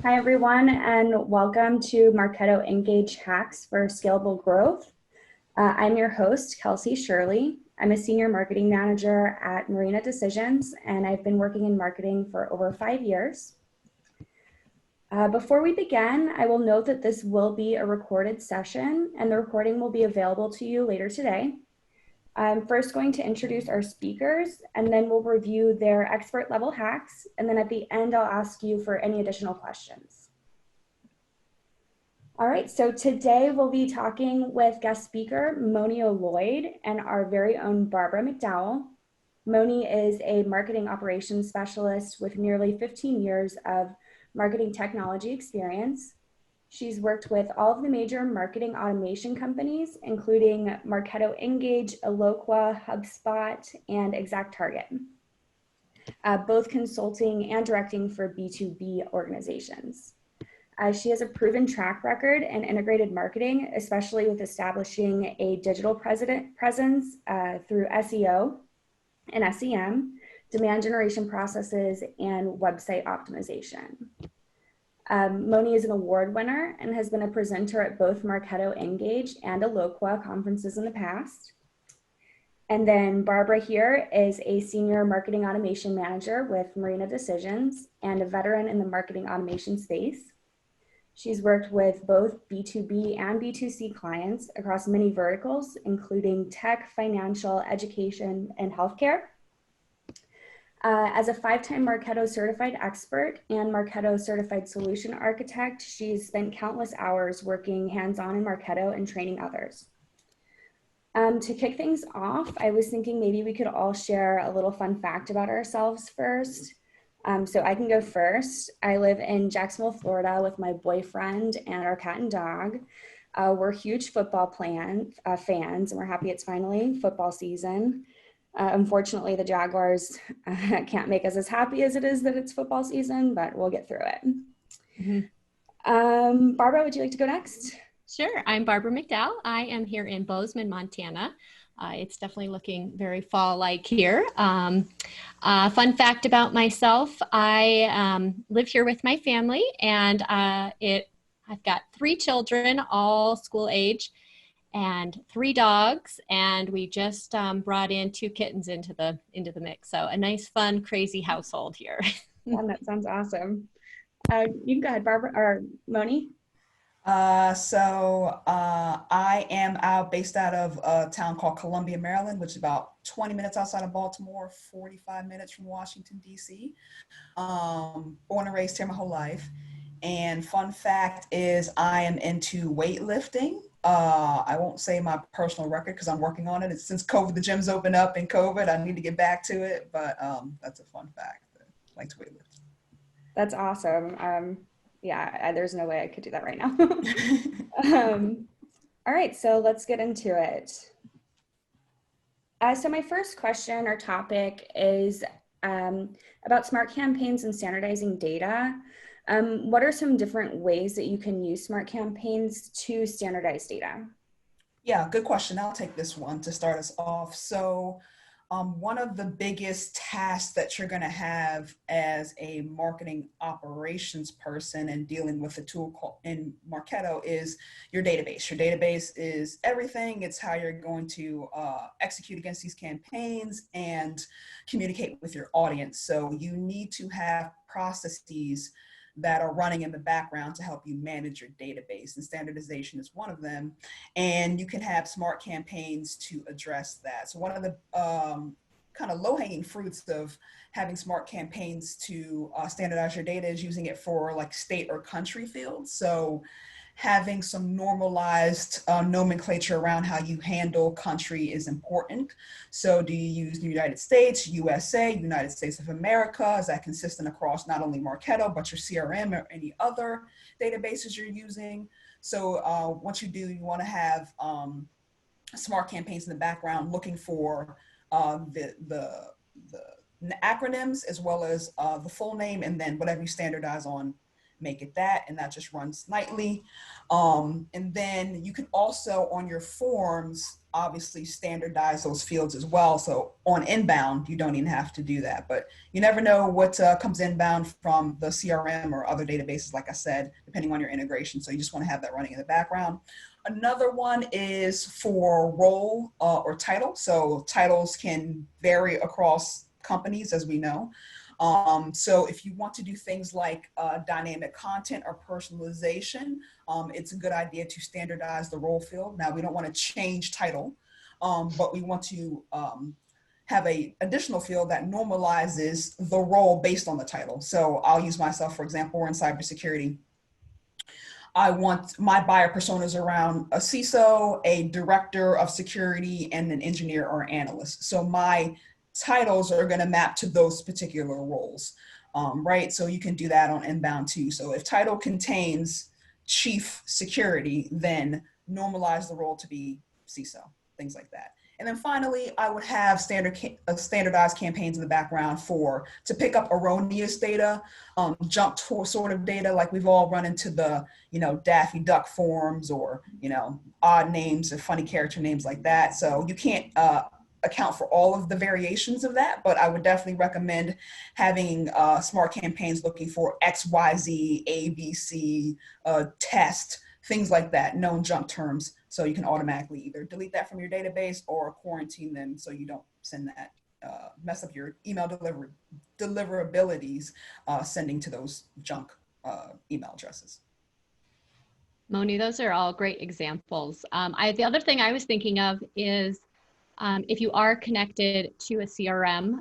Hi, everyone, and welcome to Marketo Engage Hacks for Scalable Growth. I'm your host, Kelsey Shirley. I'm a senior marketing manager at Marrina Decisions, and I've been working in marketing for over 5 years. Before we begin, I will note that this will be a recorded session, and the recording will be available to you later today. I'm first going to introduce our speakers, and then we'll review their expert level hacks, and then at the end, I'll ask you for any additional questions. All right, so today we'll be talking with guest speaker Moni Oloyede and our very own Barbara McDowell. Moni is a marketing operations specialist with nearly 15 years of marketing technology experience. She's worked with all of the major marketing automation companies, including Marketo Engage, Eloqua, HubSpot, and ExactTarget, both consulting and directing for B2B organizations. She has a proven track record in integrated marketing, especially with establishing a digital presence through SEO and SEM, demand generation processes, and website optimization. Moni is an award winner and has been a presenter at both Marketo Engage and Eloqua conferences in the past. And then Barbara here is a senior marketing automation manager with Marrina Decisions and a veteran in the marketing automation space. She's worked with both B2B and B2C clients across many verticals, including tech, financial, education, and healthcare. As a 5-time Marketo certified expert and Marketo certified solution architect, she's spent countless hours working hands-on in Marketo and training others. To kick things off, I was thinking maybe we could all share a little fun fact about ourselves first. So I can go first. I live in Jacksonville, Florida with my boyfriend and our cat and dog. We're huge football fans, and we're happy it's finally football season. Unfortunately, the Jaguars can't make us as happy as it is that it's football season, but we'll get through it. Barbara, would you like to go next? Sure. I'm Barbara McDowell. I am here in Bozeman, Montana. It's definitely looking very fall-like here. Fun fact about myself, I live here with my family, and I've got 3 children, all school age, and 3 dogs, and we just brought in 2 kittens into the mix. So a nice, fun, crazy household here. That sounds awesome. You can go ahead, Barbara, or Moni. I am based out of a town called Columbia, Maryland, which is about 20 minutes outside of Baltimore, 45 minutes from Washington, D.C. Born and raised here my whole life. And fun fact is I am into weightlifting. I won't say my personal record because I'm working on it. It's since COVID, the gym's opened up in COVID. I need to get back to it, but that's a fun fact. I like to weightlift. That's awesome. Yeah, there's no way I could do that right now. All right, so let's get into it. So my first question or topic is about smart campaigns and standardizing data. What are some different ways that you can use smart campaigns to standardize data? Yeah, good question. I'll take this one to start us off. So one of the biggest tasks that you're going to have as a marketing operations person and dealing with a tool in Marketo is your database. Your database is everything. It's how you're going to execute against these campaigns and communicate with your audience. So you need to have processes that are running in the background to help you manage your database, and standardization is one of them. And you can have smart campaigns to address that. So one of the kind of low-hanging fruits of having smart campaigns to standardize your data is using it for like state or country fields. So having some normalized nomenclature around how you handle country is important. So do you use the United States, USA, United States of America? Is that consistent across not only Marketo, but your CRM or any other databases you're using? So once you do, you want to have smart campaigns in the background looking for the acronyms as well as the full name, and then whatever you standardize on, make it that, and that just runs nightly. And then you can also on your forms obviously standardize those fields as well. So on inbound, you don't even have to do that, but you never know what comes inbound from the CRM or other databases, like I said, depending on your integration. So you just want to have that running in the background. Another one is for role or title. So titles can vary across companies, as we know. So if you want to do things like dynamic content or personalization, it's a good idea to standardize the role field. Now, we don't want to change title, but we want to have a additional field that normalizes the role based on the title. So I'll use myself, for example, we're in cybersecurity. I want my buyer personas around a CISO, a director of security, and an engineer or analyst. So my titles are going to map to those particular roles, right? So you can do that on inbound too. So if title contains chief security, then normalize the role to be CISO, things like that. And then finally, I would have standardized campaigns in the background to pick up erroneous data, jump sort of data, like we've all run into the, Daffy Duck forms or, odd names or funny character names like that. So you can't account for all of the variations of that, but I would definitely recommend having smart campaigns looking for XYZ, ABC, test, things like that, known junk terms, so you can automatically either delete that from your database or quarantine them so you don't send that, mess up your email deliverabilities, sending to those junk email addresses. Moni, those are all great examples. The other thing I was thinking of is if you are connected to a CRM,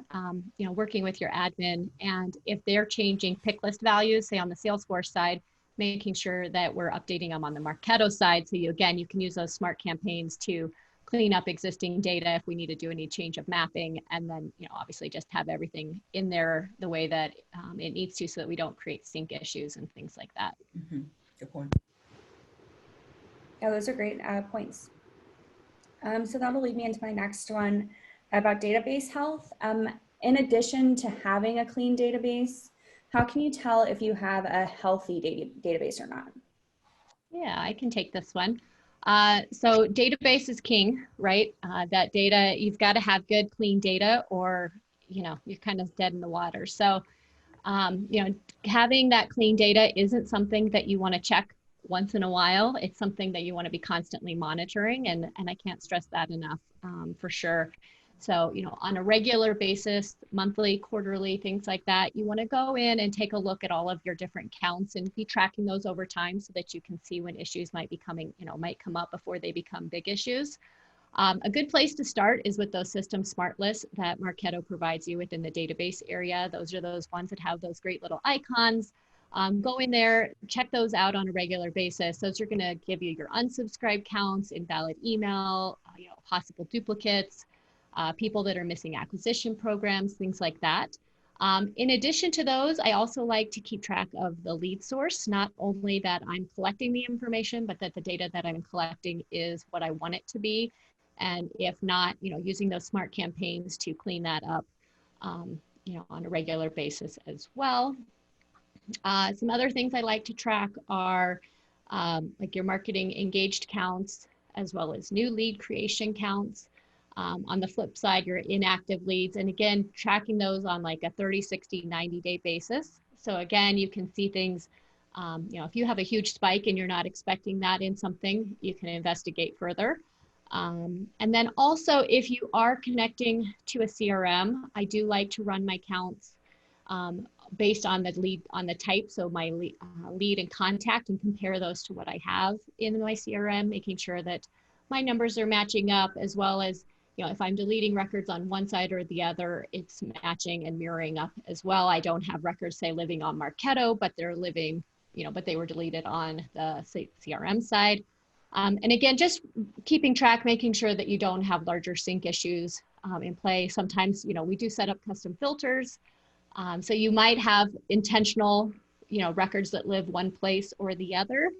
working with your admin, and if they're changing pick list values, say on the Salesforce side, making sure that we're updating them on the Marketo side. So you can use those smart campaigns to clean up existing data if we need to do any change of mapping, and then, obviously just have everything in there the way that it needs to, so that we don't create sync issues and things like that. Mm-hmm. Good point. Yeah, those are great points. So that'll lead me into my next one about database health. In addition to having a clean database, how can you tell if you have a healthy database or not? Yeah, I can take this one. So database is king, right? That data, you've got to have good, clean data, or, you're kind of dead in the water. So, having that clean data isn't something that you want to check once in a while. It's something that you want to be constantly monitoring. And I can't stress that enough, for sure. So, on a regular basis, monthly, quarterly, things like that, you want to go in and take a look at all of your different counts and be tracking those over time so that you can see when issues might come up before they become big issues. A good place to start is with those system smart lists that Marketo provides you within the database area. Those are those ones that have those great little icons. Go in there, check those out on a regular basis. Those are going to give you your unsubscribe counts, invalid email, possible duplicates, people that are missing acquisition programs, things like that. In addition to those, I also like to keep track of the lead source, not only that I'm collecting the information, but that the data that I'm collecting is what I want it to be. And if not, using those smart campaigns to clean that up, on a regular basis as well. Some other things I like to track are like your marketing engaged counts, as well as new lead creation counts. On the flip side, your inactive leads, and again, tracking those on like a 30, 60, 90-day basis. So again, you can see things, if you have a huge spike and you're not expecting that in something, you can investigate further. And then also, if you are connecting to a CRM, I do like to run my counts based on the lead, on the type. So my lead and contact, and compare those to what I have in my CRM, making sure that my numbers are matching up, as well as, if I'm deleting records on one side or the other, it's matching and mirroring up as well. I don't have records, say, living on Marketo, but they're living, but they were deleted on the CRM side. And again, just keeping track, making sure that you don't have larger sync issues in play. Sometimes, we do set up custom filters. So you might have intentional, records that live one place or the other.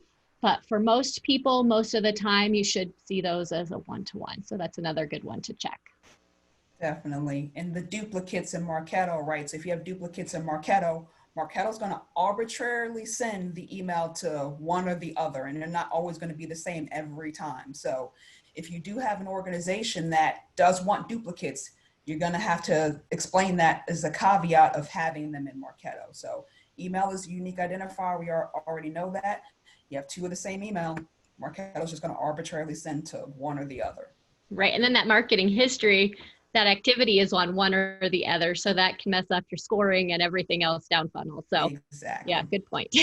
But for most people, most of the time, you should see those as a one-to-one. So that's another good one to check. Definitely. And the duplicates in Marketo, right? So if you have duplicates in Marketo, Marketo's going to arbitrarily send the email to one or the other, and they're not always going to be the same every time. So if you do have an organization that does want duplicates, you're going to have to explain that as a caveat of having them in Marketo. So email is a unique identifier. We already know that. You have two of the same email, Marketo is just going to arbitrarily send to one or the other. Right. And then that marketing history, that activity is on one or the other. So that can mess up your scoring and everything else down funnel. So exactly. yeah, good point.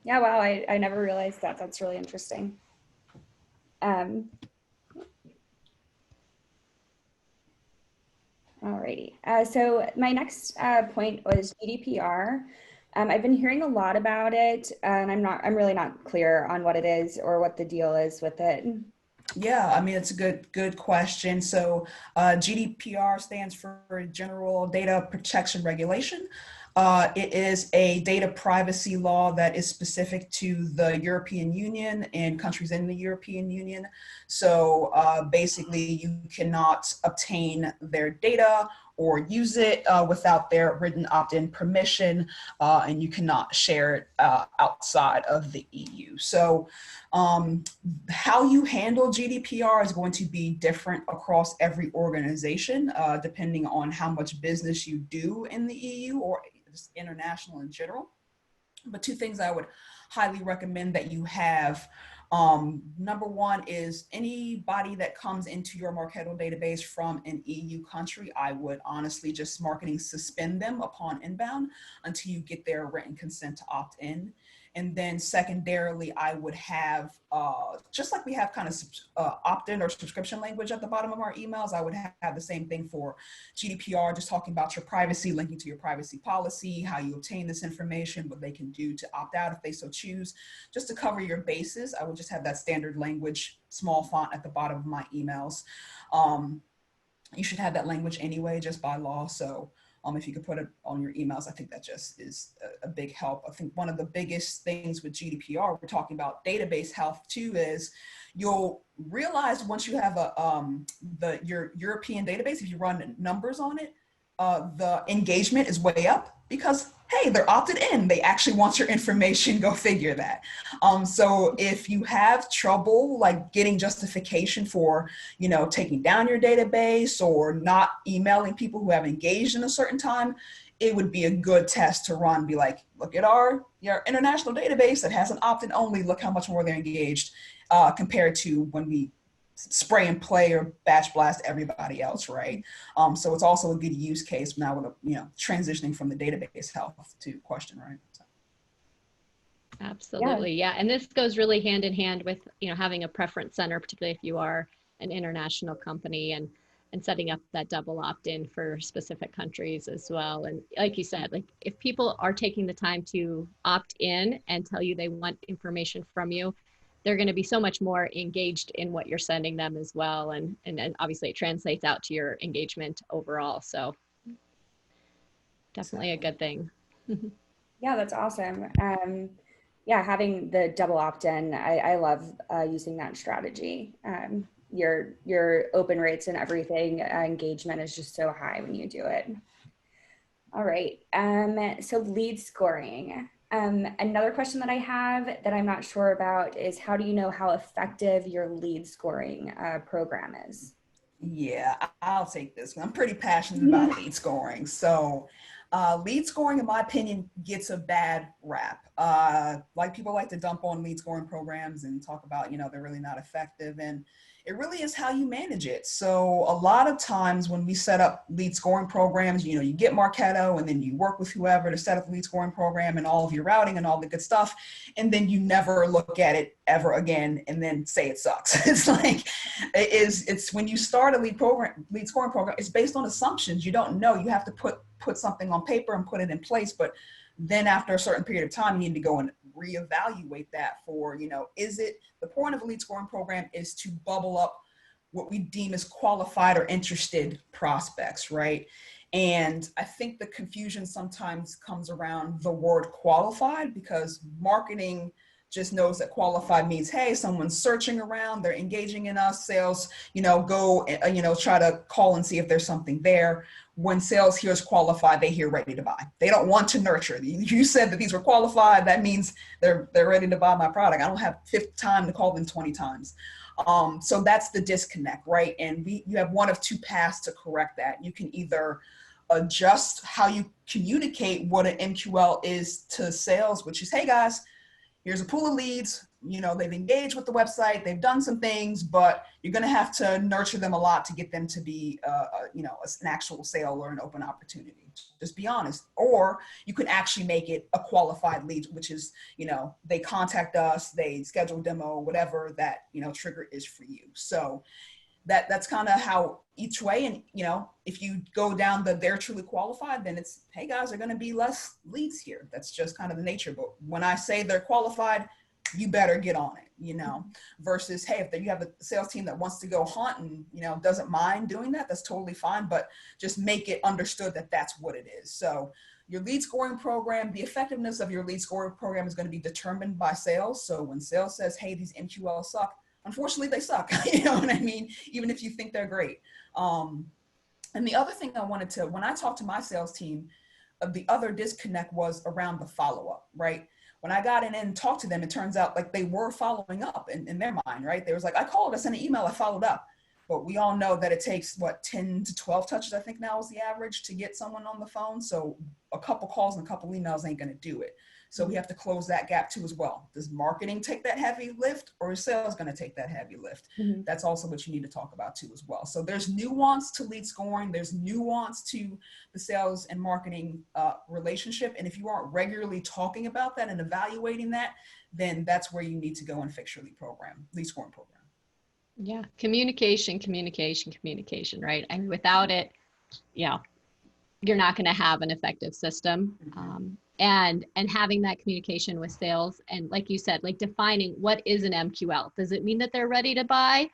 Yeah, wow, I never realized that. That's really interesting. Alrighty. So my next point was GDPR. I've been hearing a lot about it, and I'm really not clear on what it is or what the deal is with it. Yeah, I mean, it's a good question. So GDPR stands for General Data Protection Regulation. It is a data privacy law that is specific to the European Union and countries in the European Union. So basically, you cannot obtain their data or use it without their written opt-in permission, and you cannot share it outside of the EU. So how you handle GDPR is going to be different across every organization, depending on how much business you do in the EU or just international in general. But two things I would highly recommend that you have. Number one is anybody that comes into your Marketo database from an EU country, I would honestly just marketing suspend them upon inbound until you get their written consent to opt in. And then secondarily, I would have, just like we have kind of opt-in or subscription language at the bottom of our emails, I would have the same thing for GDPR, just talking about your privacy, linking to your privacy policy, how you obtain this information, what they can do to opt out if they so choose. Just to cover your bases, I would just have that standard language, small font at the bottom of my emails. You should have that language anyway, just by law. So if you could put it on your emails, I think that just is a big help. I think one of the biggest things with GDPR, we're talking about database health too, is you'll realize once you have your European database, if you run numbers on it, the engagement is way up because, hey, they're opted in. They actually want your information. Go figure that. So if you have trouble like getting justification for, taking down your database or not emailing people who have engaged in a certain time, it would be a good test to run. Be like, look at your international database that has an opt-in only. Look how much more they're engaged compared to when we spray and play or batch blast everybody else, right? So it's also a good use case now with transitioning from the database health to question, right? So. Absolutely, yeah. And this goes really hand in hand with having a preference center, particularly if you are an international company, and setting up that double opt-in for specific countries as well. And like you said, like if people are taking the time to opt in and tell you they want information from you, they're going to be so much more engaged in what you're sending them as well. And obviously it translates out to your engagement overall. So definitely a good thing. Yeah, that's awesome. Yeah, having the double opt-in, I love using that strategy. Your open rates and everything, engagement is just so high when you do it. All right, so lead scoring. Another question that I have that I'm not sure about is how do you know how effective your lead scoring program is? Yeah, I'll take this one. I'm pretty passionate about lead scoring. So lead scoring, in my opinion, gets a bad rap. Like people like to dump on lead scoring programs and talk about, they're really not effective. And it really is how you manage it. So a lot of times when we set up lead scoring programs, you get Marketo and then you work with whoever to set up a lead scoring program and all of your routing and all the good stuff. And then you never look at it ever again and then say it sucks. It's like, it's when you start a lead scoring program, it's based on assumptions. You don't know, you have to put something on paper and put it in place. But then after a certain period of time, you need to go and reevaluate that for, is it, the point of a lead scoring program is to bubble up what we deem as qualified or interested prospects, right? And I think the confusion sometimes comes around the word qualified because marketing just knows that qualified means, hey, someone's searching around, they're engaging in us. Sales, go, try to call and see if there's something there. When sales hears qualified, they hear ready to buy. They don't want to nurture. You said that these were qualified. That means they're ready to buy my product. I don't have time to call them 20 times. So that's the disconnect, right? And you have one of two paths to correct that. You can either adjust how you communicate what an MQL is to sales, which is, hey guys, here's a pool of leads. They've engaged with the website, they've done some things, but you're going to have to nurture them a lot to get them to be, an actual sale or an open opportunity. Just be honest. Or you can actually make it a qualified lead, which is, they contact us, they schedule a demo, whatever that, trigger is for you. So that's kind of how each way. And, if you go down they're truly qualified, then it's, hey guys, there are going to be less leads here. That's just kind of the nature. But when I say they're qualified, you better get on it, versus, hey, if you have a sales team that wants to go hunt and, doesn't mind doing that, that's totally fine. But just make it understood that that's what it is. So your lead scoring program, the effectiveness of your lead scoring program is going to be determined by sales. So when sales says, hey, these MQLs suck, unfortunately they suck. You know what I mean? Even if you think they're great. And the other thing when I talked to my sales team, the other disconnect was around the follow-up, right? When I got in and talked to them, it turns out like they were following up in their mind, right? They was like, I called, I sent an email, I followed up. But we all know that it takes 10 to 12 touches, I think now is the average to get someone on the phone. So a couple calls and a couple emails ain't going to do it. So we have to close that gap too as well. Does marketing take that heavy lift, or is sales going to take that heavy lift? Mm-hmm. That's also what you need to talk about too as well. So there's nuance to lead scoring. There's nuance to the sales and marketing relationship. And if you aren't regularly talking about that and evaluating that, then that's where you need to go and fix your lead scoring program. Yeah. Communication, right? I mean, without it, you're not going to have an effective system. Mm-hmm. And having that communication with sales, and like you said, like defining what is an MQL. Does it mean that they're ready to buy,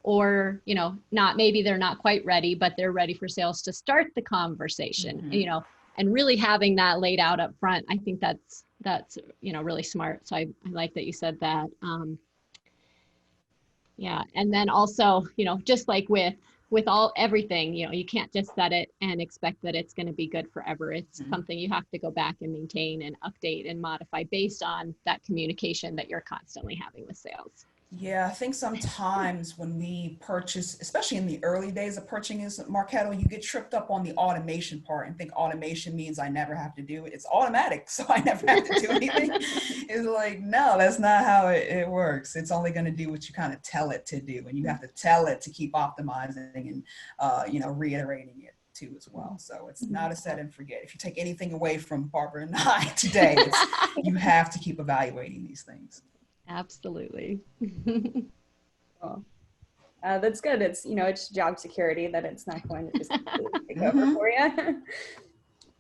or, maybe they're not quite ready, but they're ready for sales to start the conversation, mm-hmm. And really having that laid out up front. I think that's really smart. So I like that you said that. Yeah. And then also, just like with everything, you can't just set it and expect that it's going to be good forever. It's mm-hmm. something you have to go back and maintain and update and modify based on that communication that you're constantly having with sales. Yeah, I think sometimes when we purchase, especially in the early days of purchasing Marketo, you get tripped up on the automation part and think automation means I never have to do it. It's automatic, so I never have to do anything. It's like, no, that's not how it works. It's only going to do what you kind of tell it to do, and you have to tell it to keep optimizing and reiterating it too as well. So it's not a set and forget. If you take anything away from Barbara and I today, you have to keep evaluating these things. Absolutely. Cool. That's good. It's job security that it's not going to just take over for you.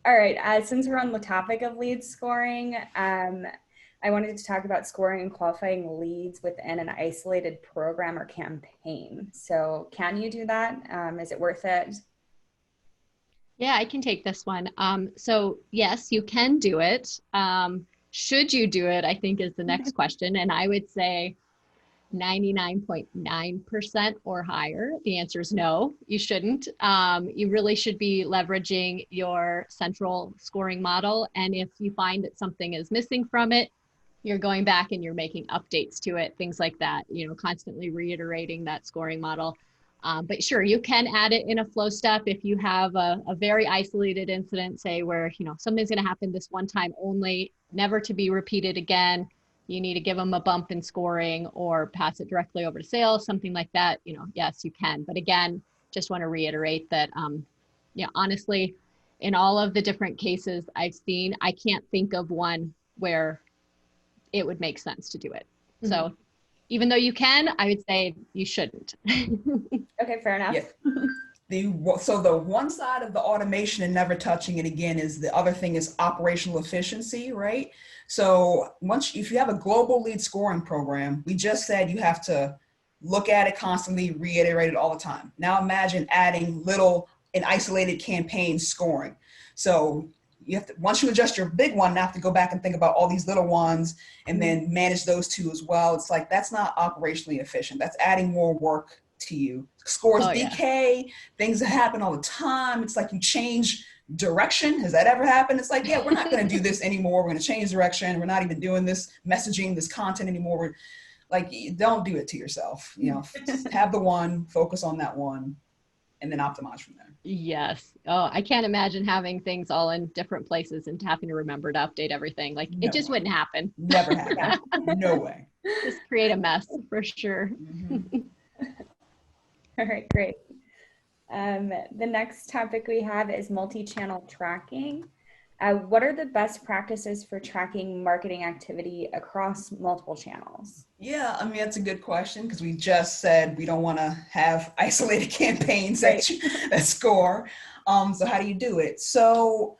All right. Since we're on the topic of lead scoring, I wanted to talk about scoring and qualifying leads within an isolated program or campaign. So can you do that? Is it worth it? Yeah, I can take this one. So yes, you can do it. Should you do it, I think, is the next question. And I would say 99.9% or higher. The answer is no, you shouldn't. You really should be leveraging your central scoring model. And if you find that something is missing from it, you're going back and you're making updates to it, things like that, constantly reiterating that scoring model. But sure, you can add it in a flow step if you have a very isolated incident, say where, something's going to happen this one time only, never to be repeated again. You need to give them a bump in scoring or pass it directly over to sales, something like that. Yes, you can. But again, just want to reiterate that, honestly, in all of the different cases I've seen, I can't think of one where it would make sense to do it. Mm-hmm. So even though you can, I would say you shouldn't. Okay, fair enough. Yeah. So the one side of the automation and never touching it again is the other thing is operational efficiency, right? So if you have a global lead scoring program, we just said you have to look at it constantly, reiterate it all the time. Now imagine adding little and isolated campaign scoring. So you have to, once you adjust your big one, now have to go back and think about all these little ones and then manage those two as well. It's like, that's not operationally efficient. That's adding more work to you. Scores decay, things that happen all the time. It's like you change direction. Has that ever happened? It's like, yeah, we're not going to do this anymore. We're going to change direction. We're not even doing this messaging, this content anymore. We're like, don't do it to yourself. You know, just have the one, focus on that one, and then optimize from there. Yes. Oh, I can't imagine having things all in different places and having to remember to update everything. Like it just wouldn't happen. Never happen. No way. Just create a mess for sure. All right, great. The next topic we have is multi-channel tracking. What are the best practices for tracking marketing activity across multiple channels? Yeah, I mean, that's a good question because we just said we don't want to have isolated campaigns that score. So how do you do it? So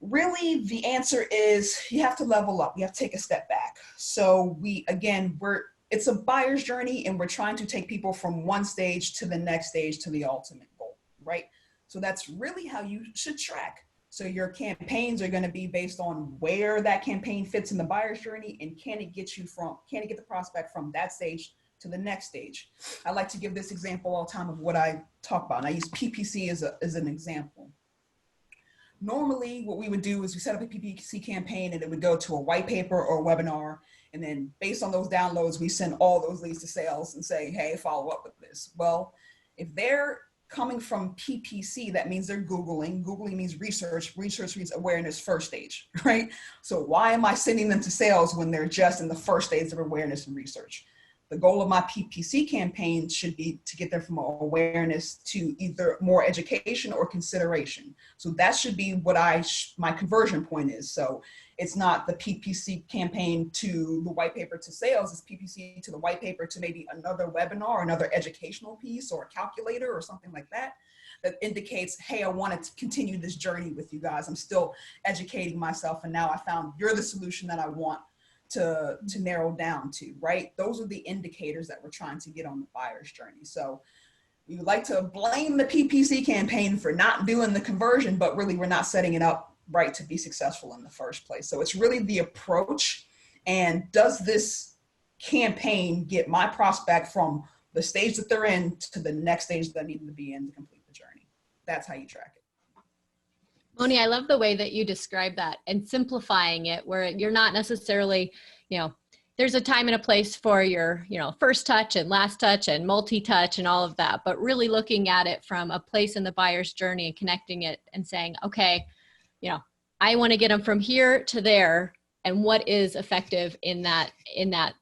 really the answer is you have to level up. You have to take a step back. So it's a buyer's journey and we're trying to take people from one stage to the next stage to the ultimate goal, right? So that's really how you should track. So your campaigns are going to be based on where that campaign fits in the buyer's journey and can it get the prospect from that stage to the next stage. I like to give this example all the time of what I talk about. And I use PPC as an example. Normally what we would do is we set up a PPC campaign and it would go to a white paper or a webinar. And then based on those downloads, we send all those leads to sales and say, hey, follow up with this. Well, if they're coming from PPC, that means they're Googling. Googling means research. Research means awareness first stage, right? So why am I sending them to sales when they're just in the first stage of awareness and research? The goal of my PPC campaign should be to get them from awareness to either more education or consideration. So that should be what my conversion point is. So it's not the PPC campaign to the white paper to sales, it's PPC to the white paper to maybe another webinar, another educational piece or a calculator or something like that, that indicates, hey, I want to continue this journey with you guys. I'm still educating myself. And now I found you're the solution that I want to narrow down to, right? Those are the indicators that we're trying to get on the buyer's journey. So we would like to blame the PPC campaign for not doing the conversion, but really we're not setting it up right to be successful in the first place. So it's really the approach, and does this campaign get my prospect from the stage that they're in to the next stage that I need them to be in to complete the journey? That's how you track it. Moni, I love the way that you describe that and simplifying it where you're not necessarily, there's a time and a place for your, first touch and last touch and multi-touch and all of that, but really looking at it from a place in the buyer's journey and connecting it and saying, okay, I want to get them from here to there, and what is effective in that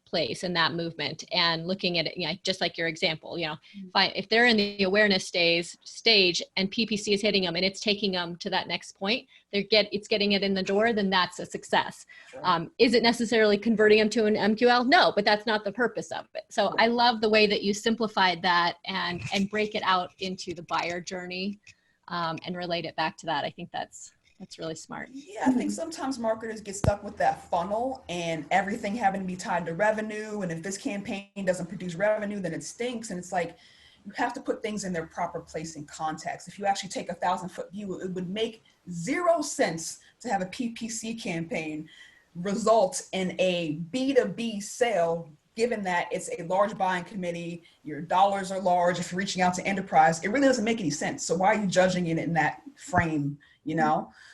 place, in that movement, and looking at it, just like your example, if they're in the awareness stage and PPC is hitting them and it's taking them to that next point, it's getting it in the door, then that's a success. Sure. Is it necessarily converting them to an MQL? No, but that's not the purpose of it. So I love the way that you simplified that and break it out into the buyer journey and relate it back to that. I think that's really smart. Yeah, I think sometimes marketers get stuck with that funnel and everything having to be tied to revenue. And if this campaign doesn't produce revenue, then it stinks. And it's like, you have to put things in their proper place and context. If you actually take 1,000-foot view, it would make zero sense to have a PPC campaign result in a B2B sale, given that it's a large buying committee, your dollars are large. If you're reaching out to enterprise, it really doesn't make any sense. So why are you judging it in that frame,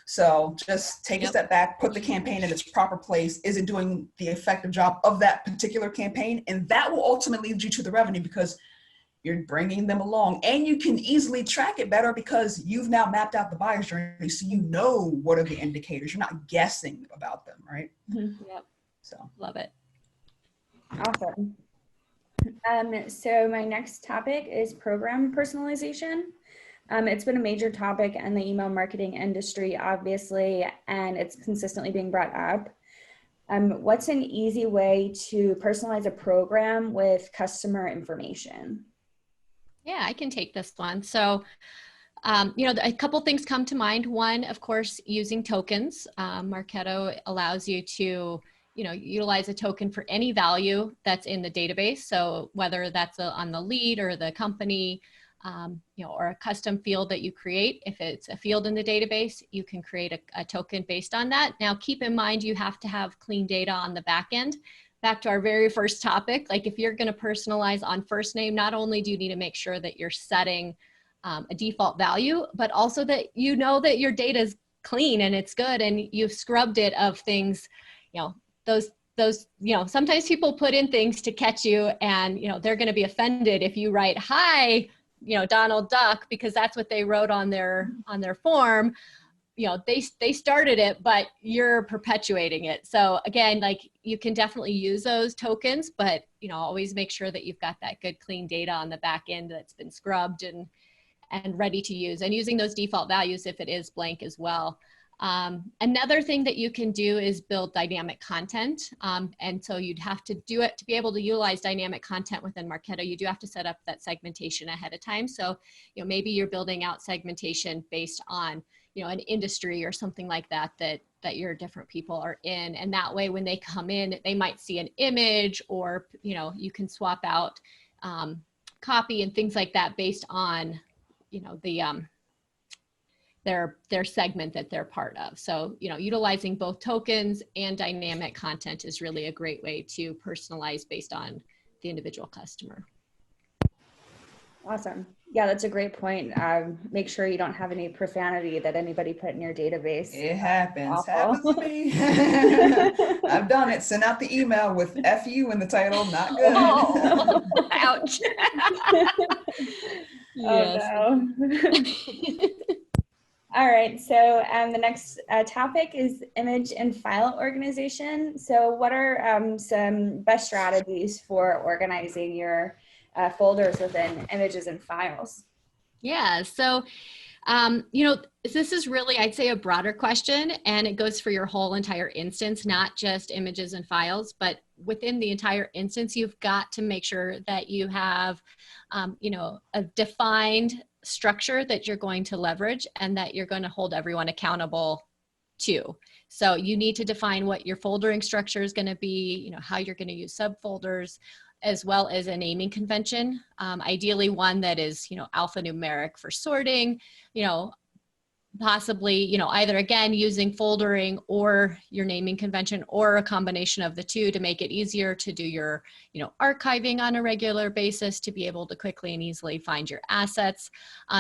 So just take a step back, put the campaign in its proper place. Is it doing the effective job of that particular campaign? And that will ultimately lead you to the revenue because you're bringing them along, and you can easily track it better because you've now mapped out the buyer's journey. So you know what are the indicators. You're not guessing about them, right? Mm-hmm. Yep. So love it. Awesome. So my next topic is program personalization. It's been a major topic in the email marketing industry, obviously, and it's consistently being brought up. What's an easy way to personalize a program with customer information? Yeah, I can take this one. So, a couple things come to mind. One, of course, using tokens. Marketo allows you to utilize a token for any value that's in the database. So whether that's on the lead or the company, or a custom field that you create. If it's a field in the database, you can create a token based on that. Now, keep in mind, you have to have clean data on the back end. Back to our very first topic, like if you're going to personalize on first name, not only do you need to make sure that you're setting a default value, but also that you know that your data is clean and it's good and you've scrubbed it of things, those, sometimes people put in things to catch you and, they're going to be offended if you write, hi, Donald Duck, because that's what they wrote on their form. They started it, but you're perpetuating it. So again, like you can definitely use those tokens, but always make sure that you've got that good clean data on the back end that's been scrubbed and ready to use, and using those default values if it is blank as well. Another thing that you can do is build dynamic content. And so you'd have to do it to be able to utilize dynamic content within Marketo. You do have to set up that segmentation ahead of time. So, maybe you're building out segmentation based on, an industry or something like that, that your different people are in. And that way, when they come in, they might see an image or, you can swap out copy and things like that based on, their segment that they're part of. So, utilizing both tokens and dynamic content is really a great way to personalize based on the individual customer. Awesome. Yeah, that's a great point. Make sure you don't have any profanity that anybody put in your database. It happens. Happens to me. I've done it. Send out the email with FU in the title. Not good. Oh, ouch. Yes. Oh, no. All right, so the next topic is image and file organization. So what are some best strategies for organizing your folders within images and files? Yeah, so, this is really, I'd say, a broader question, and it goes for your whole entire instance, not just images and files, but within the entire instance, you've got to make sure that you have, a defined structure that you're going to leverage and that you're going to hold everyone accountable to. So you need to define what your foldering structure is going to be, how you're going to use subfolders, as well as a naming convention. Ideally one that is, alphanumeric for sorting, possibly, either again, using foldering or your naming convention or a combination of the two to make it easier to do your, archiving on a regular basis, to be able to quickly and easily find your assets.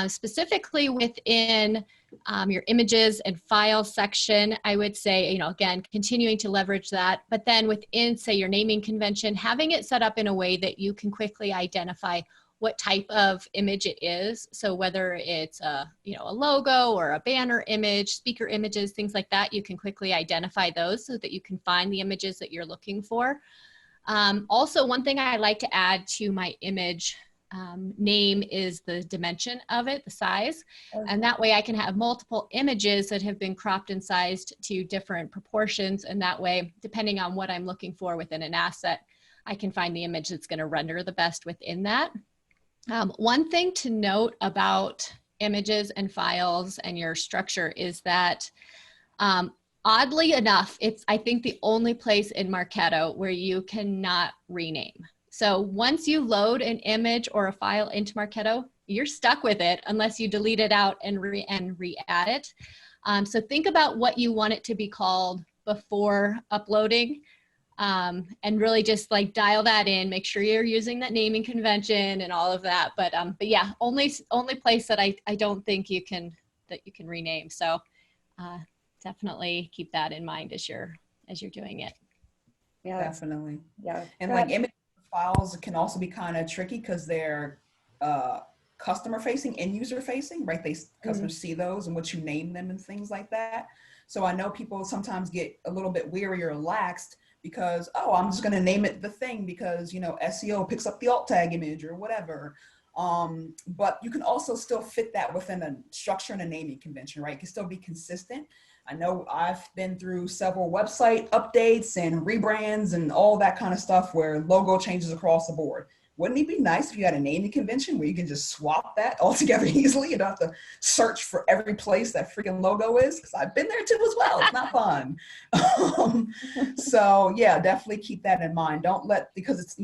Specifically within your images and file section, I would say, again, continuing to leverage that, but then within, say, your naming convention, having it set up in a way that you can quickly identify what type of image it is. So whether it's a logo or a banner image, speaker images, things like that, you can quickly identify those so that you can find the images that you're looking for. Also, one thing I like to add to my image name is the dimension of it, the size. And that way I can have multiple images that have been cropped and sized to different proportions. And that way, depending on what I'm looking for within an asset, I can find the image that's going to render the best within that. One thing to note about images and files and your structure is that oddly enough, it's, I think, the only place in Marketo where you cannot rename. So once you load an image or a file into Marketo, you're stuck with it unless you delete it out and re-add it. So think about what you want it to be called before uploading. And really just like dial that in, make sure you're using that naming convention and all of that. But yeah, only place that I don't think you can rename. So definitely keep that in mind as you're doing it. Yeah, definitely. Yeah. And like image files can also be kind of tricky because they're customer facing and user facing, right? Customers see those and what you name them and things like that. So I know people sometimes get a little bit weary or laxed because, oh, I'm just going to name it the thing because, SEO picks up the alt tag image or whatever. But you can also still fit that within a structure and a naming convention, right? It can still be consistent. I know I've been through several website updates and rebrands and all that kind of stuff where logo changes across the board. wouldn't it be nice if you had a naming convention where you can just swap that altogether easily? You don't have to search for every place that freaking logo is, because I've been there too as well. It's not fun. So yeah, definitely keep that in mind. Don't let, because it's,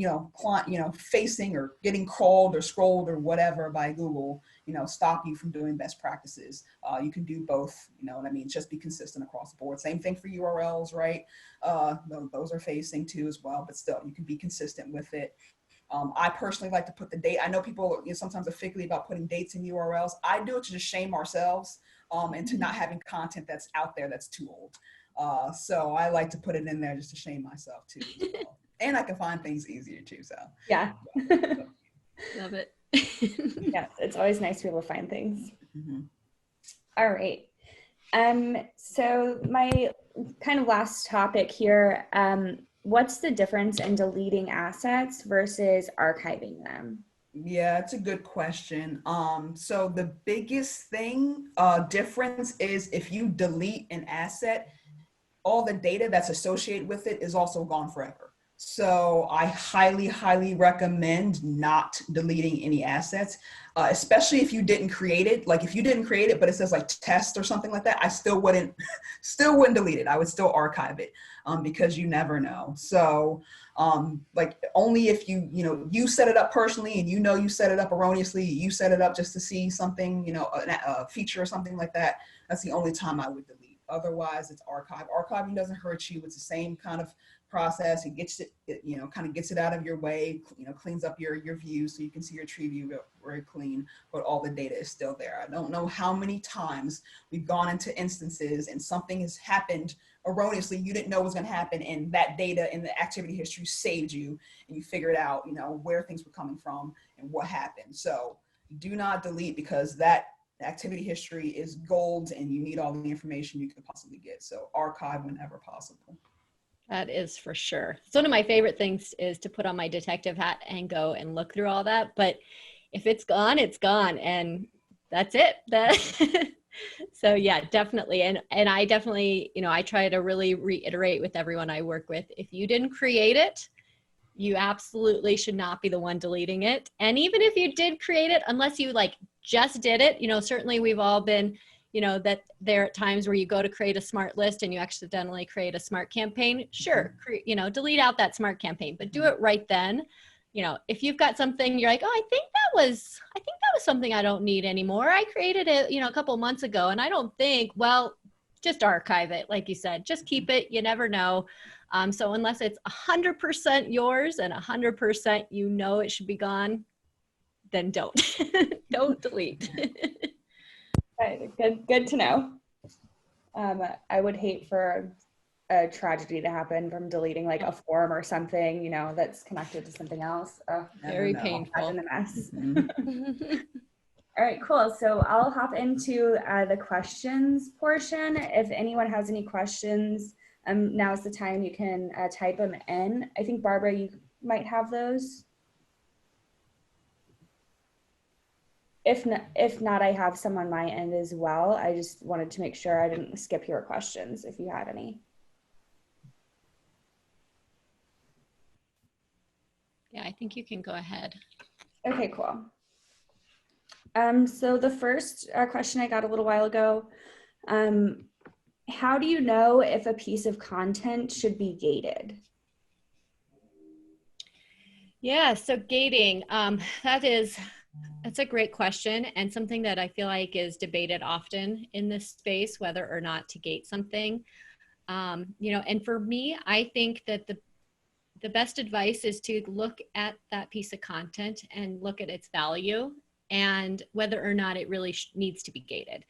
facing or getting crawled or scrolled or whatever by Google, stop you from doing best practices. You can do both, you know what I mean? Just be consistent across the board. Same thing for URLs, right? Those are facing too as well, but still you can be consistent with it. I personally like to put the date. I know people sometimes are finicky about putting dates in URLs. I do it to just shame ourselves and to not having content that's out there that's too old. So I like to put it in there just to shame myself too as well. And I can find things easier too. So yeah. Love it. Yeah, it's always nice to be able to find things. Mm-hmm. All right. So my kind of last topic here, what's the difference in deleting assets versus archiving them? Yeah, it's a good question. So the biggest difference is if you delete an asset, all the data that's associated with it is also gone forever. So I highly, highly recommend not deleting any assets, especially if you didn't create it. Like if you didn't create it, but it says like test or something like that, I still wouldn't delete it. I would still archive it because you never know. So like only if you set it up personally and you set it up erroneously, you set it up just to see something, a feature or something like that. That's the only time I would delete. Otherwise, it's archive. Archiving doesn't hurt you. It's the same kind of process. It gets it, kind of gets it out of your way, cleans up your view so you can see your tree view very clean, but all the data is still there. I don't know how many times we've gone into instances and something has happened erroneously you didn't know was going to happen, and that data in the activity history saved you, and you figured out, where things were coming from and what happened. So do not delete, because that activity history is gold and you need all the information you could possibly get. So archive whenever possible. That is for sure. So one of my favorite things is to put on my detective hat and go and look through all that. But if it's gone, it's gone. And that's it. So yeah, definitely. And I definitely, I try to really reiterate with everyone I work with, if you didn't create it, you absolutely should not be the one deleting it. And even if you did create it, unless you just did it, certainly we've all been, that there are times where you go to create a smart list and you accidentally create a smart campaign. Sure, delete out that smart campaign, but do it right then. If you've got something you're like, oh, I think that was something I don't need anymore. I created it, a couple of months ago, and I don't think, well, just archive it. Like you said, just keep it. You never know. So unless it's 100% yours and 100% it should be gone, then don't delete. Right. Good to know. I would hate for a tragedy to happen from deleting like a form or something, that's connected to something else. Very painful. In a mess. Mm-hmm. All right, cool. So I'll hop into the questions portion. If anyone has any questions, now's the time you can type them in. I think Barbara, you might have those. If not, I have some on my end as well. I just wanted to make sure I didn't skip your questions if you had any. Yeah, I think you can go ahead. Okay, cool. So the first question I got a little while ago, how do you know if a piece of content should be gated? Yeah, so gating, that's a great question, and something that I feel like is debated often in this space, whether or not to gate something. And for me, I think that the best advice is to look at that piece of content and look at its value and whether or not it really needs to be gated.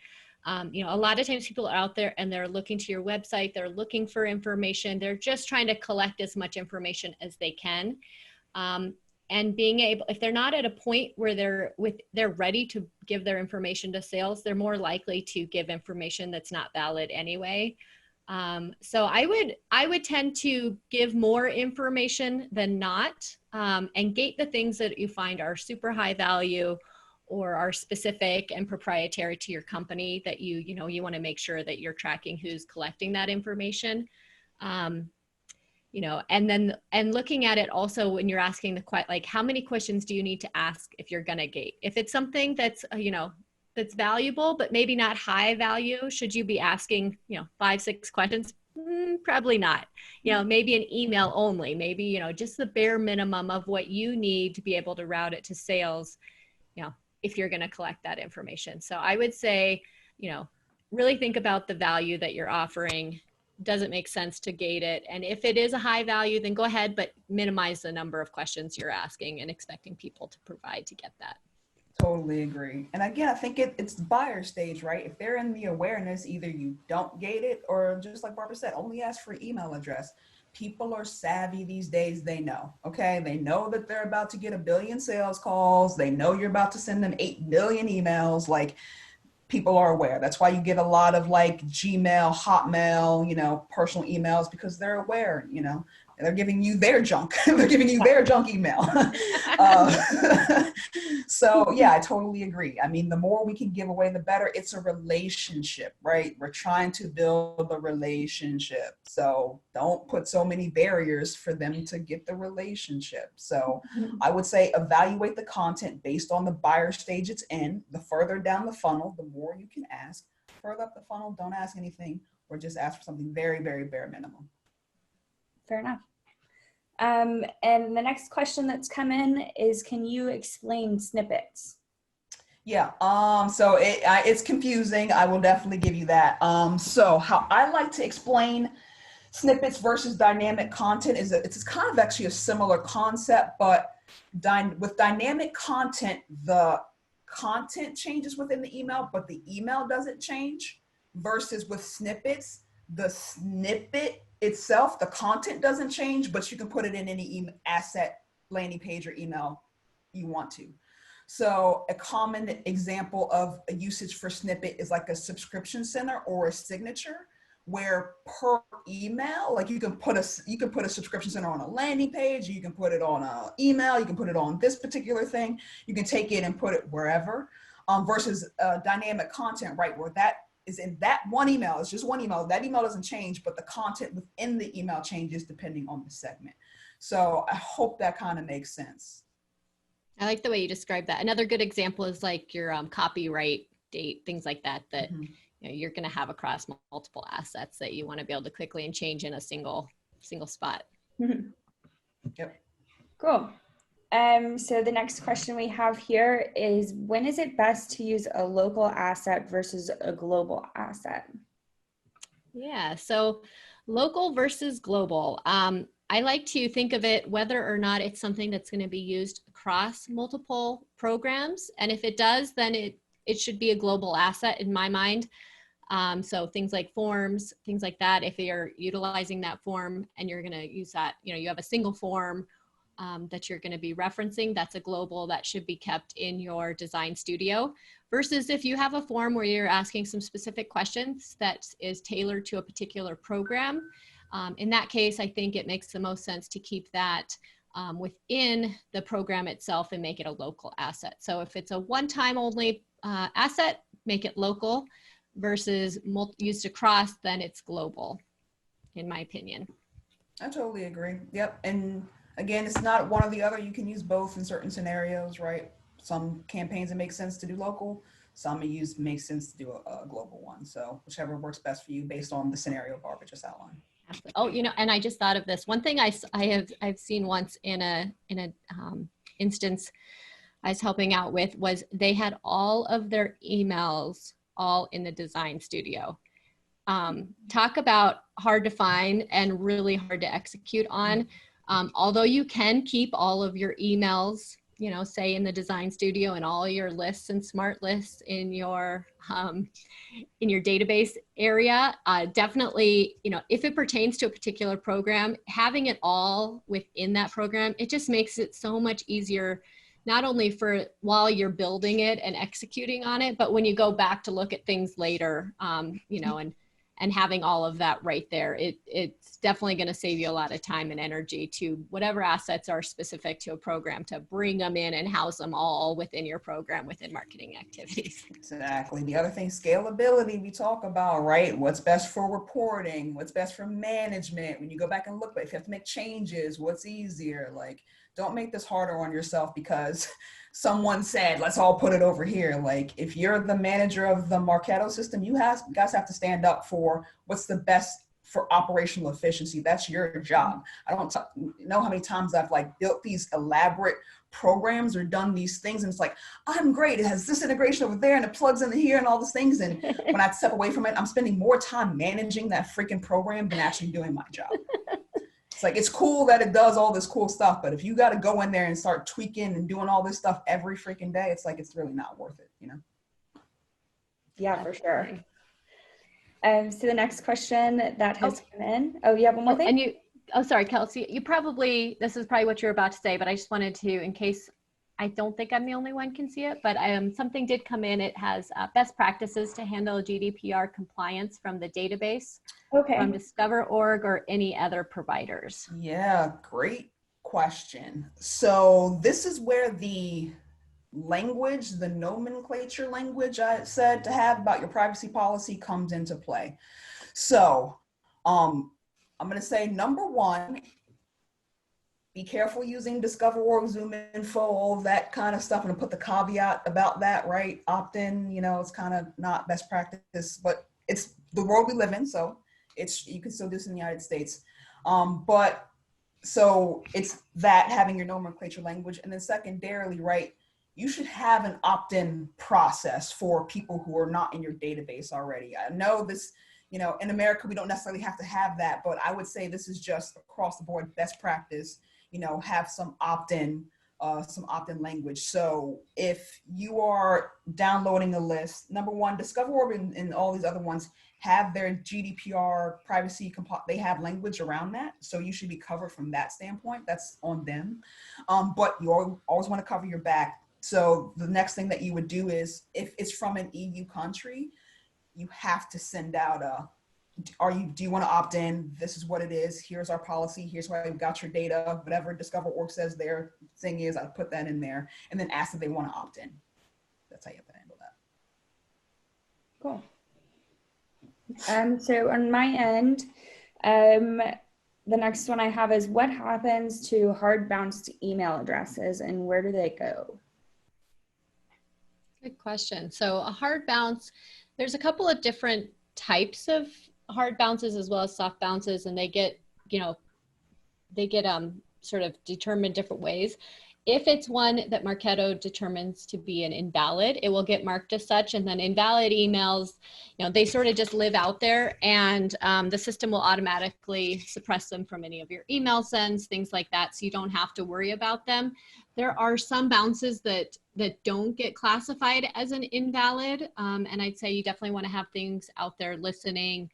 A lot of times people are out there and they're looking to your website, they're looking for information, they're just trying to collect as much information as they can. And being able, if they're not at a point where they're ready to give their information to sales, they're more likely to give information that's not valid anyway. So I would tend to give more information than not, and gate the things that you find are super high value or are specific and proprietary to your company that you want to make sure that you're tracking who's collecting that information. and looking at it also when you're asking like, how many questions do you need to ask if you're going to gate? If it's something that's, that's valuable, but maybe not high value, should you be asking, 5, 6 questions? Probably not. Maybe an email only, maybe, just the bare minimum of what you need to be able to route it to sales, if you're going to collect that information. So I would say, really think about the value that you're offering. Does it make sense to gate it? And if it is a high value, then go ahead, but minimize the number of questions you're asking and expecting people to provide to get that. Totally agree. And again, I think it's buyer stage, right? If they're in the awareness, either you don't gate it or, just like Barbara said, only ask for email address. People are savvy these days. They know, okay? They know that they're about to get 1 billion sales calls. They know you're about to send them 8 billion emails. Like, people are aware. That's why you get a lot of like Gmail, Hotmail, personal emails, because they're aware, they're giving you their junk. They're giving you their junk email. So yeah, I totally agree. I mean, the more we can give away, the better. It's a relationship, right? We're trying to build a relationship. So don't put so many barriers for them to get the relationship. So I would say evaluate the content based on the buyer stage it's in. The further down the funnel, the more you can ask. Further up the funnel, don't ask anything, or just ask for something very, very bare minimum. Fair enough. And the next question that's come in is, can you explain snippets? Yeah, so it's confusing. I will definitely give you that. So how I like to explain snippets versus dynamic content is that it's kind of actually a similar concept, but with dynamic content, the content changes within the email, but the email doesn't change, versus with snippets, the snippet itself, the content doesn't change, but you can put it in any asset, landing page, or email you want to. So a common example of a usage for snippet is like a subscription center or a signature, where per email, like you can put a subscription center on a landing page, you can put it on an email, you can put it on this particular thing, you can take it and put it wherever, versus dynamic content, right, where that is in that one email. It's just one email. That email doesn't change, but the content within the email changes depending on the segment. So I hope that kind of makes sense. I like the way you described that. Another good example is like your copyright date, things like that, you're going to have across multiple assets that you want to be able to quickly and change in a single spot. Mm-hmm. Yep. Cool. So the next question we have here is, when is it best to use a local asset versus a global asset? Yeah, so local versus global. I like to think of it whether or not it's something that's going to be used across multiple programs. And if it does, then it should be a global asset in my mind. So things like forms, things like that, if you're utilizing that form and you're going to use that, you have a single form that you're going to be referencing, that's a global that should be kept in your design studio, versus if you have a form where you're asking some specific questions that is tailored to a particular program. In that case, I think it makes the most sense to keep that within the program itself and make it a local asset. So if it's a one-time only asset, make it local, versus used across, then it's global, in my opinion. I totally agree. Yep. And again, it's not one or the other. You can use both in certain scenarios, right? Some campaigns, it makes sense to do local. Some makes sense to do a global one. So whichever works best for you based on the scenario Barbara just outlined. Oh, and I just thought of this. One thing I've seen once in a instance I was helping out with was they had all of their emails all in the design studio. Talk about hard to find and really hard to execute on. Although you can keep all of your emails, say in the design studio, and all your lists and smart lists in your database area, definitely, if it pertains to a particular program, having it all within that program, it just makes it so much easier, not only for while you're building it and executing on it, but when you go back to look at things later, and and having all of that right there, it's definitely going to save you a lot of time and energy to whatever assets are specific to a program, to bring them in and house them all within your program, within marketing activities. Exactly. The other thing, scalability, we talk about, right? What's best for reporting? What's best for management? When you go back and look, if you have to make changes, what's easier? Like, don't make this harder on yourself because someone said, let's all put it over here. Like, if you're the manager of the Marketo system, you guys have to stand up for what's the best for operational efficiency. That's your job. I don't know how many times I've like built these elaborate programs or done these things, and it's like, I'm great, it has this integration over there and it plugs in here and all these things, and when I step away from it, I'm spending more time managing that freaking program than actually doing my job. It's like, it's cool that it does all this cool stuff, but if you got to go in there and start tweaking and doing all this stuff every freaking day, it's like, it's really not worth it, you know? Yeah, for sure. So the next question that has come in. Oh, you have one more thing? And oh, sorry, Kelsey, this is probably what you're about to say, but I just wanted to, in case, I don't think I'm the only one can see it, but something did come in. It has best practices to handle GDPR compliance from the database, from Discover.org or any other providers. Yeah, great question. So this is where the language, the nomenclature language I said to have about your privacy policy comes into play. So I'm going to say number one, be careful using Discover.org, Zoom Info, all of that kind of stuff. I'm going to put the caveat about that, right? Opt-in, you know, it's kind of not best practice, but it's the world we live in. So you can still do this in the United States. But so it's that, having your nomenclature language. And then secondarily, right, you should have an opt-in process for people who are not in your database already. I know this, you know, in America, we don't necessarily have to have that, but I would say this is just across the board best practice, you know, have some opt-in language. So if you are downloading a list, number one, Discover.org and all these other ones have their GDPR privacy, they have language around that. So you should be covered from that standpoint. That's on them. But you always want to cover your back. So the next thing that you would do is, if it's from an EU country, you have to send out do you want to opt in? This is what it is. Here's our policy. Here's why we've got your data. Whatever Discover.org says their thing is, I put that in there, and then ask if they want to opt in. That's how you have to handle Cool. that. So on my end, the next one I have is, what happens to hard bounced email addresses and where do they go? Good question. So a hard bounce, there's a couple of different types of hard bounces as well as soft bounces, and they get sort of determined different ways. If it's one that Marketo determines to be an invalid, it will get marked as such, and then invalid emails, you know, they sort of just live out there, and the system will automatically suppress them from any of your email sends, things like that, so you don't have to worry about them. There are some bounces that don't get classified as an invalid, and I'd say you definitely want to have things out there listening,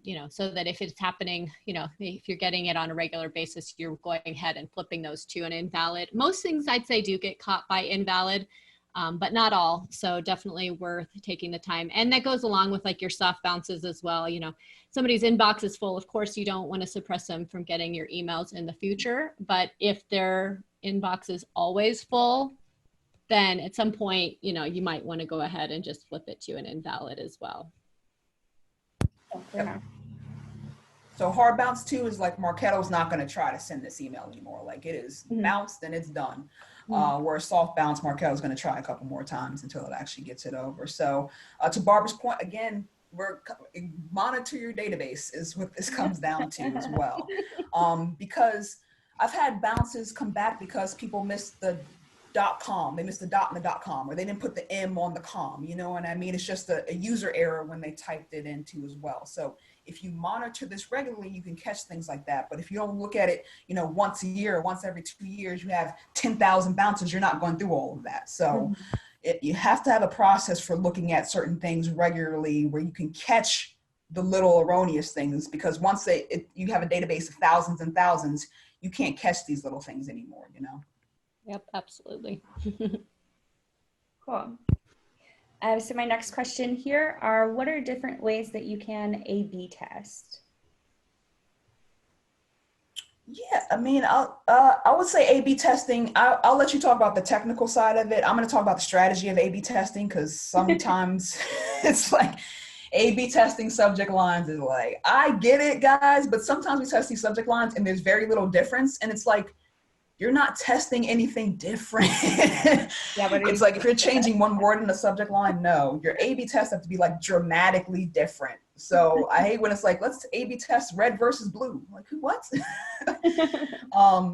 you know, so that if it's happening, you know, if you're getting it on a regular basis, you're going ahead and flipping those to an invalid. Most things I'd say do get caught by invalid, but not all. So definitely worth taking the time. And that goes along with like your soft bounces as well. You know, somebody's inbox is full. Of course, you don't want to suppress them from getting your emails in the future. But if their inbox is always full, then at some point, you know, you might want to go ahead and just flip it to an invalid as well. Yep. So hard bounce too is like, Marketo's not going to try to send this email anymore. Like, it is bounced and it's done. Where soft bounce, Marketo's going to try a couple more times until it actually gets it over. So to Barbara's point, again, monitor your database is what this comes down to as well. Because I've had bounces come back because people missed the .com, they missed the dot in the .com, or they didn't put the M on the com, you know what I mean? It's just a user error when they typed it into as well. So if you monitor this regularly, you can catch things like that. But if you don't look at it, you know, once a year, once every 2 years, you have 10,000 bounces, you're not going through all of that. So you have to have a process for looking at certain things regularly where you can catch the little erroneous things, because once you have a database of thousands and thousands, you can't catch these little things anymore, you know? Yep, absolutely. Cool. So my next question here are, what are different ways that you can A/B test? Yeah, I mean, I would say A/B testing. I'll let you talk about the technical side of it. I'm going to talk about the strategy of A/B testing because sometimes it's like A/B testing subject lines is like, I get it, guys, but sometimes we test these subject lines and there's very little difference, and it's like you're not testing anything different. Yeah, what are you It's like if you're changing one word in the subject line, no, your A/B tests have to be like dramatically different. So I hate when it's like, let's A/B test red versus blue. I'm like, what?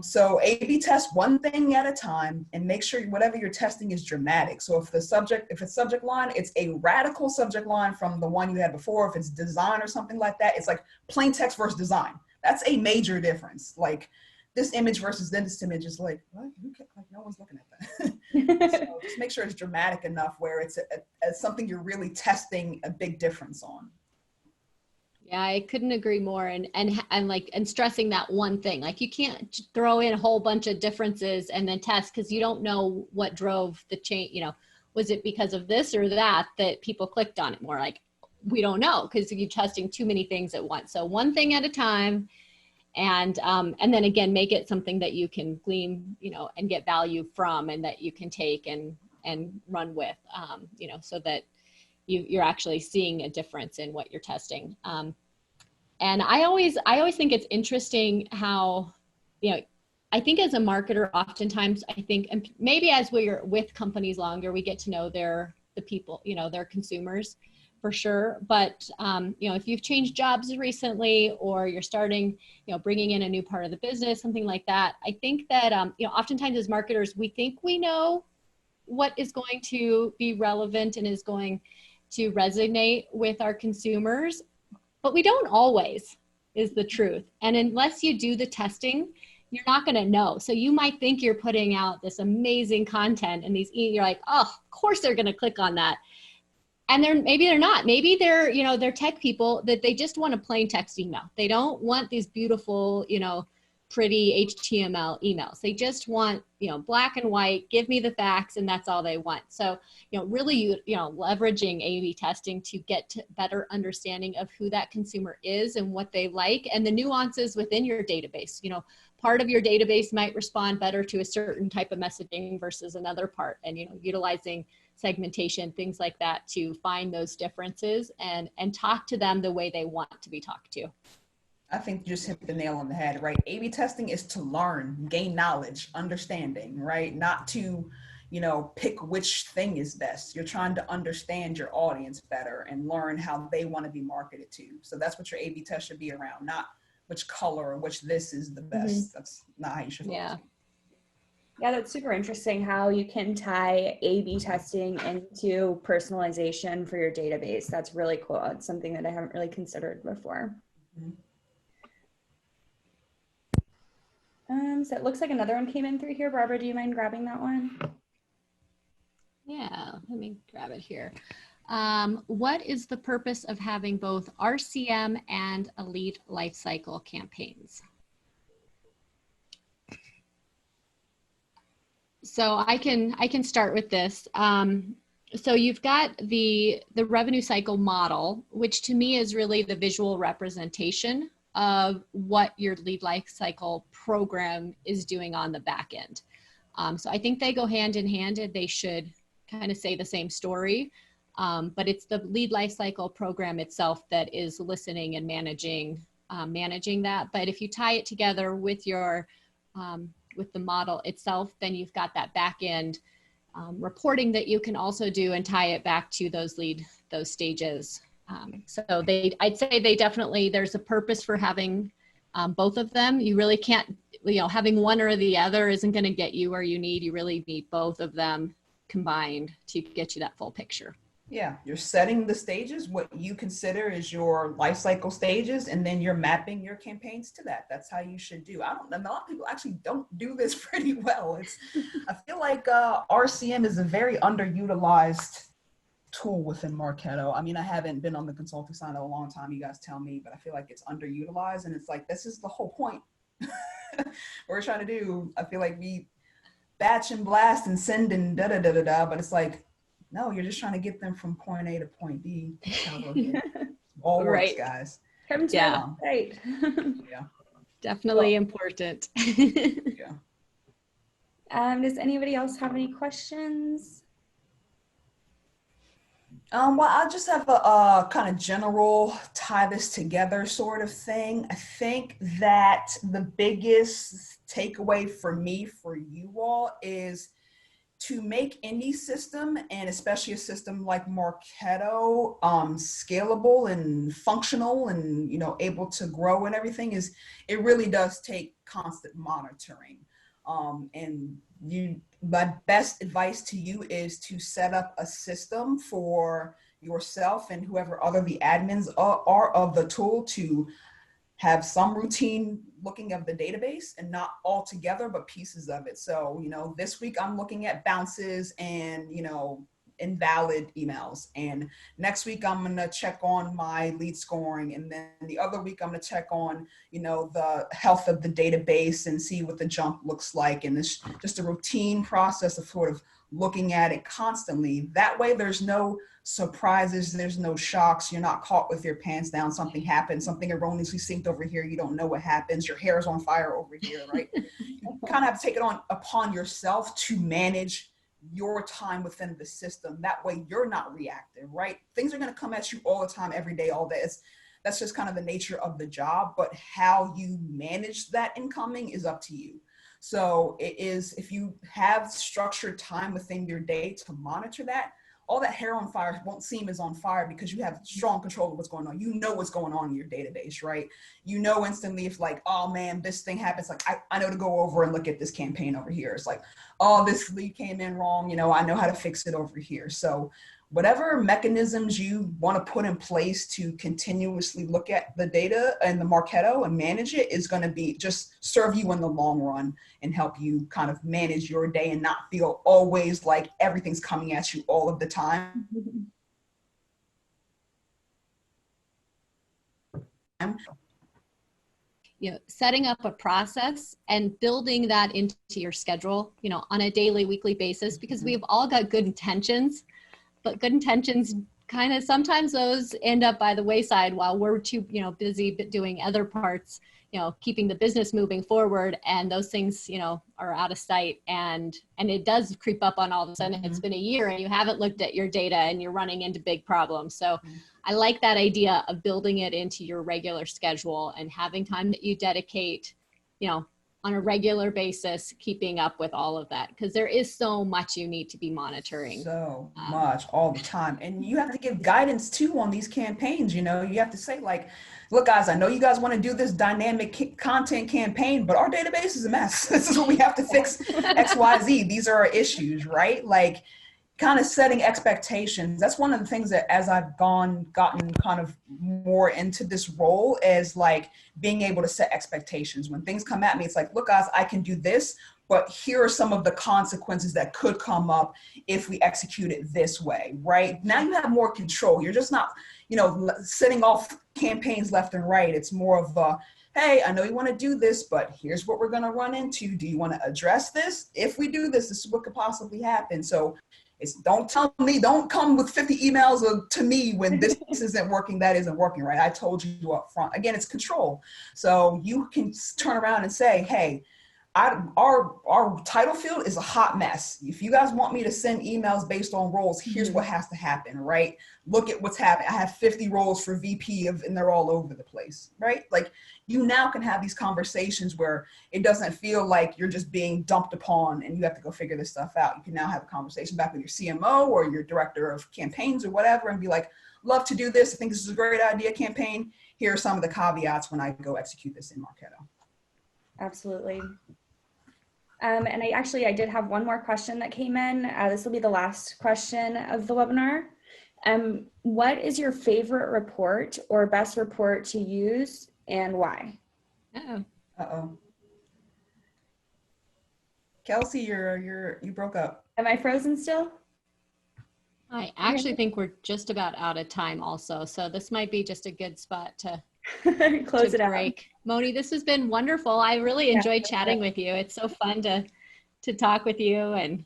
So A/B test one thing at a time and make sure whatever you're testing is dramatic. So if it's subject line, it's a radical subject line from the one you had before. If it's design or something like that, it's like plain text versus design. That's a major difference. Like this image versus this image is like, what? Like no one's looking at that. So just make sure it's dramatic enough where it's something you're really testing a big difference on. Yeah, I couldn't agree more. And stressing that one thing, like you can't throw in a whole bunch of differences and then test because you don't know what drove the change. Was it because of this or that people clicked on it more? Like we don't know because you're testing too many things at once. So one thing at a time, and then again, make it something that you can glean, and get value from, and that you can take and run with, so that you're actually seeing a difference in what you're testing. And I always think it's interesting how, I think as a marketer, oftentimes I think, and maybe as we're with companies longer, we get to know the people, their consumers for sure. But, if you've changed jobs recently or you're starting, bringing in a new part of the business, something like that, I think that, oftentimes as marketers, we think we know what is going to be relevant and is going to resonate with our consumers, but we don't always, is the truth. And unless you do the testing, you're not going to know. So you might think you're putting out this amazing content and you're like, oh, of course they're going to click on that. And maybe they're not. Maybe they're tech people that they just want a plain text email. They don't want these beautiful, pretty HTML emails. They just want, black and white, give me the facts, and that's all they want. So, really, leveraging A/B testing to get to better understanding of who that consumer is and what they like and the nuances within your database. Part of your database might respond better to a certain type of messaging versus another part, and, utilizing segmentation, things like that to find those differences and talk to them the way they want to be talked to. I think you just hit the nail on the head, right? A/B testing is to learn, gain knowledge, understanding, right? Not to, pick which thing is best. You're trying to understand your audience better and learn how they want to be marketed to. So that's what your A/B test should be around, not which color or which this is the best. Mm-hmm. That's not how you should focus. Yeah. Yeah, that's super interesting how you can tie A/B testing into personalization for your database. That's really cool. It's something that I haven't really considered before. Mm-hmm. So it looks like another one came in through here. Barbara, do you mind grabbing that one? Yeah, let me grab it here. What is the purpose of having both RCM and a lead lifecycle campaigns? So I can start with this. So you've got the revenue cycle model, which to me is really the visual representation of what your lead life cycle program is doing on the back end. So I think they go hand in hand and they should kind of say the same story, but it's the lead life cycle program itself that is listening and managing that. But if you tie it together with your with the model itself, then you've got that back end reporting that you can also do and tie it back to those stages. So I'd say there's a purpose for having both of them. You really can't, having one or the other isn't going to get you where you need. You really need both of them combined to get you that full picture. Yeah, you're setting the stages, what you consider is your life cycle stages, and then you're mapping your campaigns to that. That's how you should do. A lot of people actually don't do this pretty well. I feel like RCM is a very underutilized tool within Marketo. I mean, I haven't been on the consulting side in a long time, you guys tell me, but I feel like it's underutilized, and it's like, this is the whole point. What we're trying to do. I feel like we batch and blast and send and but it's like, No, you're just trying to get them from point A to point B. That's how it all works, Right. guys. Come to Yeah. our website. Yeah. Definitely important. Yeah. Does anybody else have any questions? Well, I just have a kind of general tie this together sort of thing. I think that the biggest takeaway for me, for you all, is to make any system, and especially a system like Marketo, scalable and functional and, able to grow and everything, is it really does take constant monitoring. And my best advice to you is to set up a system for yourself and whoever other the admins are of the tool, to have some routine looking of the database, and not all together, but pieces of it. So, this week I'm looking at bounces and, invalid emails. And next week I'm going to check on my lead scoring. And then the other week I'm going to check on, the health of the database and see what the jump looks like. And it's just a routine process of sort of looking at it constantly. That way there's no surprises, there's no shocks, you're not caught with your pants down, something happens, something erroneously synced over here, you don't know what happens, your hair is on fire over here, right? You kind of have to take it on upon yourself to manage your time within the system. That way you're not reactive, right? Things are going to come at you all the time, every day, all day. That's just kind of the nature of the job, but how you manage that incoming is up to you. So it is, if you have structured time within your day to monitor that, all that hair on fire won't seem as on fire, because you have strong control of what's going on. You know what's going on in your database, right? You know instantly if, like, oh man, this thing happens, like I know to go over and look at this campaign over here. It's like, oh, this lead came in wrong, I know how to fix it over here. So whatever mechanisms you want to put in place to continuously look at the data and the Marketo and manage it is going to be just serve you in the long run and help you kind of manage your day and not feel always like everything's coming at you all of the time. Setting up a process and building that into your schedule, on a daily, weekly basis, because we've all got good intentions, but good intentions kind of, sometimes those end up by the wayside while we're too, busy doing other parts, keeping the business moving forward, and those things, are out of sight, and it does creep up on all of a sudden. It's been a year and you haven't looked at your data and you're running into big problems. So I like that idea of building it into your regular schedule and having time that you dedicate, on a regular basis, keeping up with all of that, because there is so much you need to be monitoring. So much all the time. And you have to give guidance too on these campaigns. You have to say, like, look, guys, I know you guys want to do this dynamic content campaign, but our database is a mess. This is what we have to fix, X, Y, Z. These are our issues, right? Like, kind of setting expectations. That's one of the things that, as I've gotten kind of more into this role, is like being able to set expectations. When things come at me, it's like, look, guys, I can do this, but here are some of the consequences that could come up if we execute it this way, right? Now you have more control. You're just not, setting off campaigns left and right. It's more of a, hey, I know you want to do this, but here's what we're going to run into. Do you want to address this? If we do this, this is what could possibly happen. So don't come with 50 emails to me when this isn't working, that isn't working, right? I told you up front. Again, it's control. So you can turn around and say, hey, our title field is a hot mess. If you guys want me to send emails based on roles, here's what has to happen, right? Look at what's happening. I have 50 roles for VP and they're all over the place, right? Like, you now can have these conversations where it doesn't feel like you're just being dumped upon and you have to go figure this stuff out. You can now have a conversation back with your CMO or your director of campaigns or whatever and be like, love to do this. I think this is a great idea, campaign. Here are some of the caveats when I go execute this in Marketo. Absolutely. And I did have one more question that came in. This will be the last question of the webinar. What is your favorite report or best report to use and why? Uh-oh. Kelsey, you broke up. Am I frozen still? I actually think we're just about out of time also. So this might be just a good spot to close it break. out. Moni, this has been wonderful. I really enjoyed chatting with you. It's so fun to talk with you. And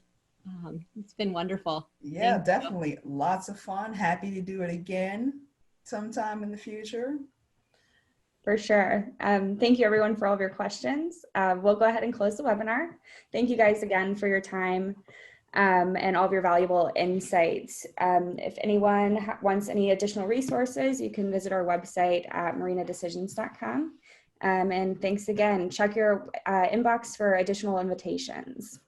It's been wonderful. Yeah, Thank you. definitely. Lots of fun. Happy to do it again sometime in the future. For sure. Thank you everyone for all of your questions. We'll go ahead and close the webinar. Thank you guys again for your time and all of your valuable insights. If anyone wants any additional resources, you can visit our website at marrinadecisions.com. And thanks again. Check your inbox for additional invitations.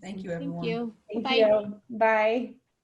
Thank you, Thank everyone. you. Thank Bye. you. Bye.